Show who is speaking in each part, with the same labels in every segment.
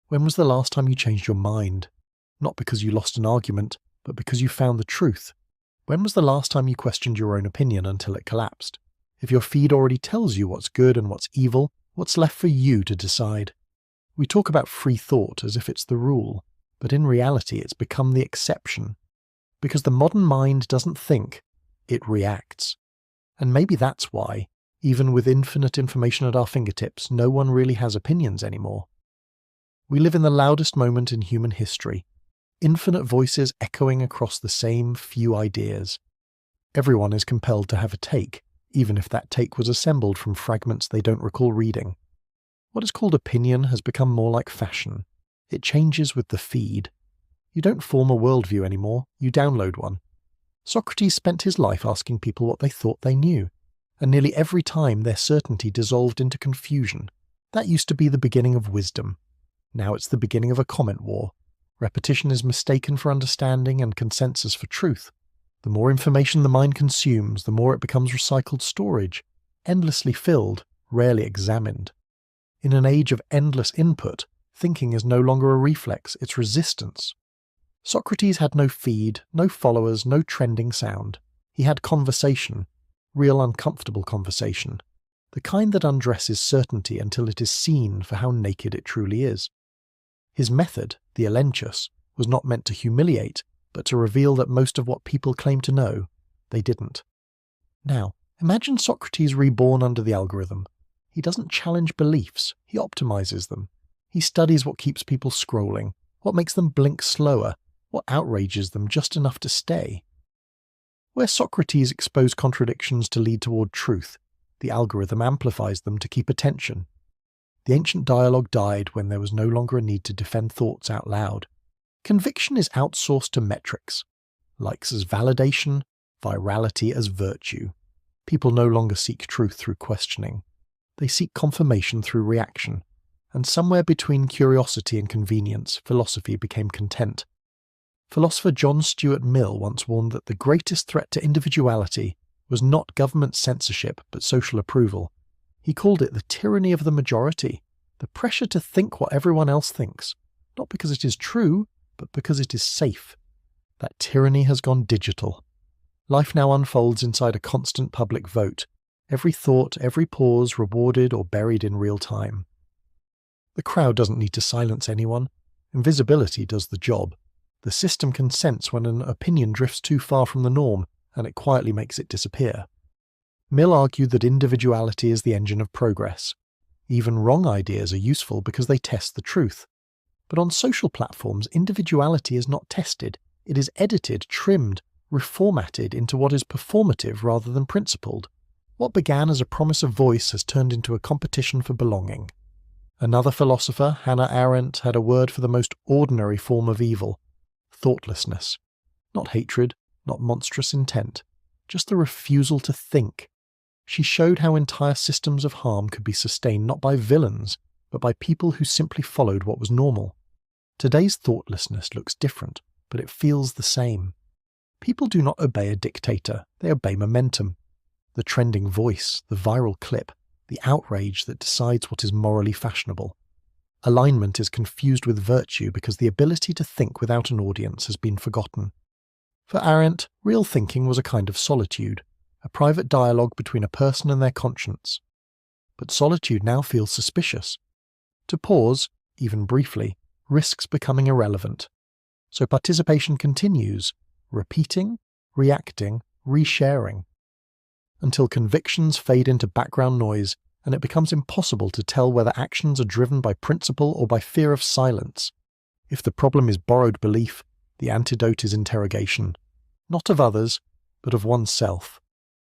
Speaker 1: When was the last time you changed your mind? Not because you lost an argument, but because you found the truth. When was the last time you questioned your own opinion until it collapsed? If your feed already tells you what's good and what's evil, what's left for you to decide? We talk about free thought as if it's the rule, but in reality it's become the exception. Because the modern mind doesn't think, it reacts. And maybe that's why, even with infinite information at our fingertips, no one really has opinions anymore. We live in the loudest moment in human history, infinite voices echoing across the same few ideas. Everyone is compelled to have a take, even if that take was assembled from fragments they don't recall reading. What is called opinion has become more like fashion. It changes with the feed. You don't form a worldview anymore, you download one. Socrates spent his life asking people what they thought they knew, and nearly every time their certainty dissolved into confusion. That used to be the beginning of wisdom. Now it's the beginning of a comment war. Repetition is mistaken for understanding and consensus for truth. The more information the mind consumes, the more it becomes recycled storage, endlessly filled, rarely examined. In an age of endless input, thinking is no longer a reflex, it's resistance. Socrates had no feed, no followers, no trending sound. He had conversation, real uncomfortable conversation, the kind that undresses certainty until it is seen for how naked it truly is. His method, the elenchus, was not meant to humiliate, but to reveal that most of what people claim to know, they didn't. Now, imagine Socrates reborn under the algorithm. He doesn't challenge beliefs, he optimizes them. He studies what keeps people scrolling, what makes them blink slower, what outrages them just enough to stay. Where Socrates exposed contradictions to lead toward truth, the algorithm amplifies them to keep attention. The ancient dialogue died when there was no longer a need to defend thoughts out loud. Conviction is outsourced to metrics. Likes as validation, virality as virtue. People no longer seek truth through questioning. They seek confirmation through reaction. And somewhere between curiosity and convenience, philosophy became content. Philosopher John Stuart Mill once warned that the greatest threat to individuality was not government censorship but social approval. He called it the tyranny of the majority, the pressure to think what everyone else thinks, not because it is true, but because it is safe. That tyranny has gone digital. Life now unfolds inside a constant public vote, every thought, every pause rewarded or buried in real time. The crowd doesn't need to silence anyone. Invisibility does the job. The system can sense when an opinion drifts too far from the norm, and it quietly makes it disappear. Mill argued that individuality is the engine of progress. Even wrong ideas are useful because they test the truth. But on social platforms, individuality is not tested. It is edited, trimmed, reformatted into what is performative rather than principled. What began as a promise of voice has turned into a competition for belonging. Another philosopher, Hannah Arendt, had a word for the most ordinary form of evil: thoughtlessness. Not hatred, not monstrous intent, just the refusal to think. She showed how entire systems of harm could be sustained not by villains, but by people who simply followed what was normal. Today's thoughtlessness looks different, but it feels the same. People do not obey a dictator, they obey momentum. The trending voice, the viral clip, the outrage that decides what is morally fashionable. Alignment is confused with virtue because the ability to think without an audience has been forgotten. For Arendt, real thinking was a kind of solitude, a private dialogue between a person and their conscience. But solitude now feels suspicious. To pause, even briefly, risks becoming irrelevant. So participation continues, repeating, reacting, resharing, until convictions fade into background noise and it becomes impossible to tell whether actions are driven by principle or by fear of silence. If the problem is borrowed belief, the antidote is interrogation, not of others, but of oneself.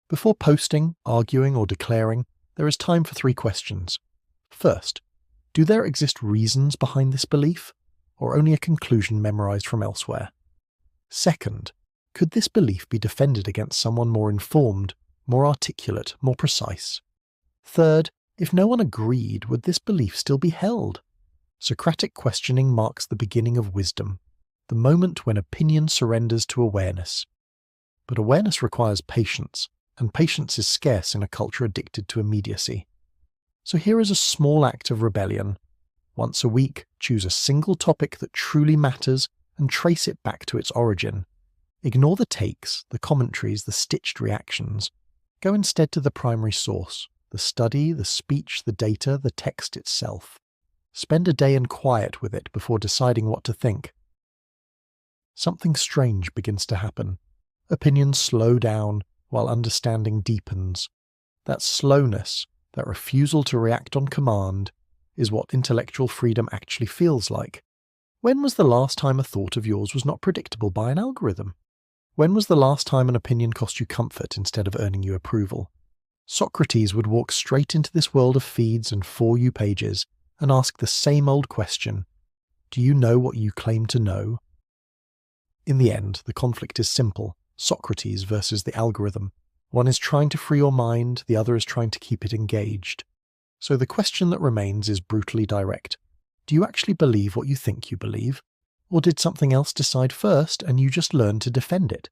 Speaker 1: Before posting, arguing, or declaring, there is time for 3 questions. First, do there exist reasons behind this belief, or only a conclusion memorized from elsewhere? Second, could this belief be defended against someone more informed, more articulate, more precise? Third, if no one agreed, would this belief still be held? Socratic questioning marks the beginning of wisdom, the moment when opinion surrenders to awareness. But awareness requires patience, and patience is scarce in a culture addicted to immediacy. So here is a small act of rebellion, Once a week, choose a single topic that truly matters and trace it back to its origin. Ignore the takes, the commentaries, the stitched reactions. Go instead to the primary source, the study, the speech, the data, the text itself. Spend a day in quiet with it before deciding what to think. Something strange begins to happen. Opinions slow down while understanding deepens. That slowness, that refusal to react on command, is what intellectual freedom actually feels like. When was the last time a thought of yours was not predictable by an algorithm? When was the last time an opinion cost you comfort instead of earning you approval? Socrates would walk straight into this world of feeds and For You pages and ask the same old question: do you know what you claim to know? In the end, the conflict is simple: Socrates versus the algorithm. One is trying to free your mind, the other is trying to keep it engaged. So the question that remains is brutally direct. Do you actually believe what you think you believe? Or did something else decide first and you just learned to defend it?